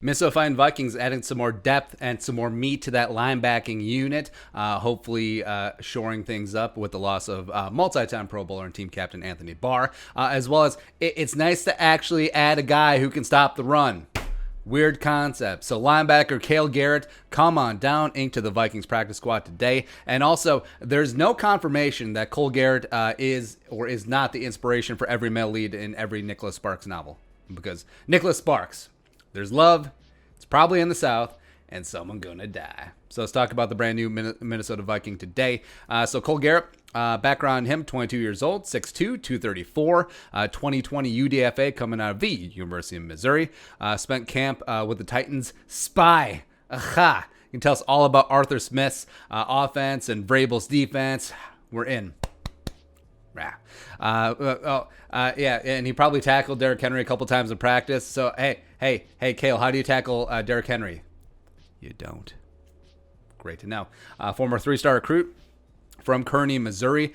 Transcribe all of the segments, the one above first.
Minnesota Vikings adding some more depth and some more meat to that linebacking unit, hopefully shoring things up with the loss of multi-time Pro Bowler and team captain Anthony Barr, as well as it's nice to actually add a guy who can stop the run. Weird concept. So linebacker Cale Garrett, come on down into the Vikings practice squad today. And also, there's no confirmation that Cale Garrett is or is not the inspiration for every male lead in every Nicholas Sparks novel. Because Nicholas Sparks, there's love, it's probably in the South, and someone gonna die. So let's talk about the brand new Minnesota Viking today. So Cale Garrett, background him, 22 years old, 6'2", 234, 2020 UDFA coming out of the University of Missouri. Spent camp with the Titans. Spy. Aha. You can tell us all about Arthur Smith's offense and Vrabel's defense. We're in. Yeah, and he probably tackled Derrick Henry a couple times in practice. So, hey, Cale, how do you tackle Derrick Henry? You don't. Great to know. Former three-star recruit from Kearney, Missouri.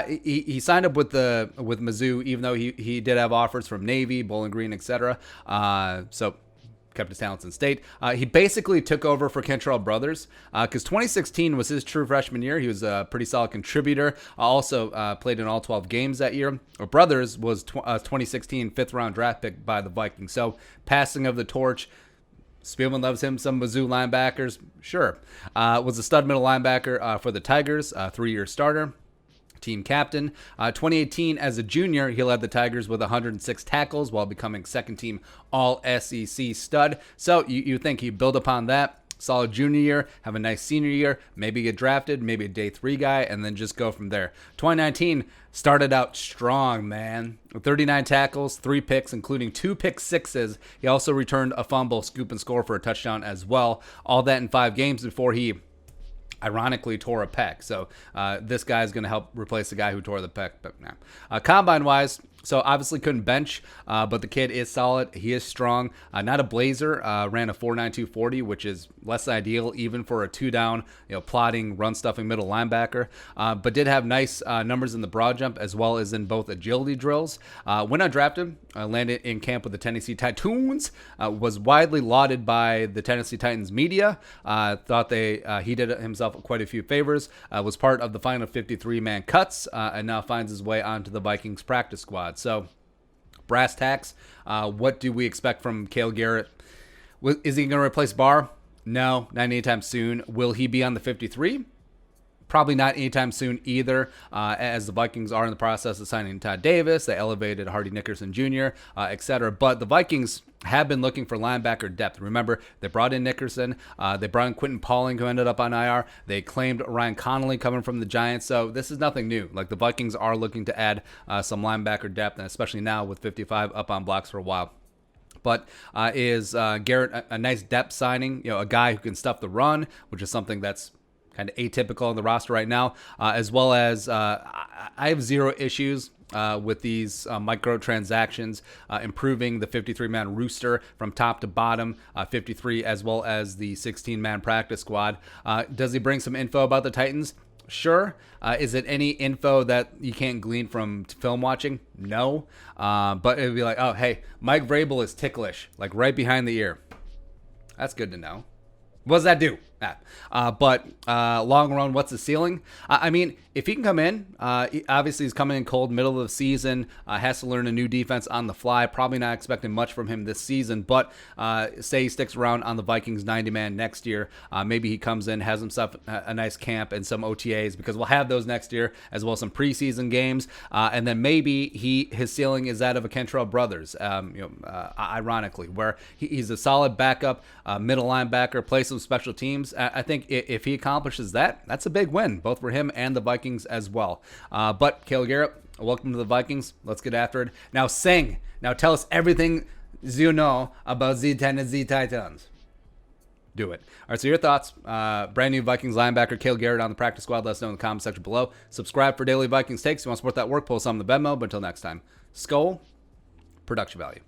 He signed up with Mizzou, even though he did have offers from Navy, Bowling Green, etc. So kept his talents in state. He basically took over for Kentrell Brothers because 2016 was his true freshman year. He was a pretty solid contributor. Also played in all 12 games that year. Brothers was 2016 fifth-round draft pick by the Vikings. So passing of the torch. Spielman loves him. Some Mizzou linebackers, sure. Was a stud middle linebacker for the Tigers, 3-year starter. Team captain. 2018, as a junior, he led the Tigers with 106 tackles while becoming second-team All-SEC stud. So you think he'd build upon that. Solid junior year, have a nice senior year, maybe get drafted, maybe a day 3 guy, and then just go from there. 2019 started out strong, man. 39 tackles, 3 picks, including 2 pick sixes. He also returned a fumble, scoop, and score for a touchdown as well. All that in 5 games before he ironically tore a pec. So this guy is going to help replace the guy who tore the pec. But nah. Combine-wise, so obviously couldn't bench, but the kid is solid. He is strong. Not a blazer. Ran a 4.92 40, which is less than ideal even for a 2-down, plotting, run-stuffing middle linebacker. But did have nice numbers in the broad jump as well as in both agility drills. When undrafted, landed in camp with the Tennessee Titans. Was widely lauded by the Tennessee Titans media. Thought he did himself quite a few favors. Was part of the final 53-man cuts and now finds his way onto the Vikings practice squad. So, brass tacks, what do we expect from Cale Garrett? Is he going to replace Barr? No, not anytime soon. Will he be on the 53? Probably not anytime soon either, as the Vikings are in the process of signing Todd Davis. They elevated Hardy Nickerson Jr., etc. But the Vikings have been looking for linebacker depth. Remember, they brought in Nickerson. They brought in Quentin Pauling, who ended up on IR. They claimed Ryan Connolly coming from the Giants. So this is nothing new. Like, the Vikings are looking to add some linebacker depth, and especially now with 55 up on blocks for a while. But is Garrett a nice depth signing? A guy who can stuff the run, which is something that's kind of atypical in the roster right now, as well as I have zero issues with these microtransactions, improving the 53-man rooster from top to bottom, 53, as well as the 16-man practice squad. Does he bring some info about the Titans? Sure. Is it any info that you can't glean from film watching? No. But it would be like, oh, hey, Mike Vrabel is ticklish, like right behind the ear. That's good to know. What does that do? But long run, what's the ceiling? I mean, if he can come in, obviously he's coming in cold, middle of the season, has to learn a new defense on the fly. Probably not expecting much from him this season, but say he sticks around on the Vikings 90-man next year. Maybe he comes in, has himself a nice camp and some OTAs, because we'll have those next year, as well as some preseason games. And then maybe his ceiling is that of a Kentrell Brothers, ironically, where he's a solid backup, middle linebacker, plays some special teams. I think if he accomplishes that, that's a big win, both for him and the Vikings as well. But Cale Garrett, welcome to the Vikings. Let's get after it. Now sing. Now tell us everything you know about the Tennessee Titans. Do it. All right, so your thoughts. Brand new Vikings linebacker Cale Garrett on the practice squad. Let us know in the comment section below. Subscribe for daily Vikings takes. If you want to support that work, pull some in the Venmo. But until next time, Skull, production value.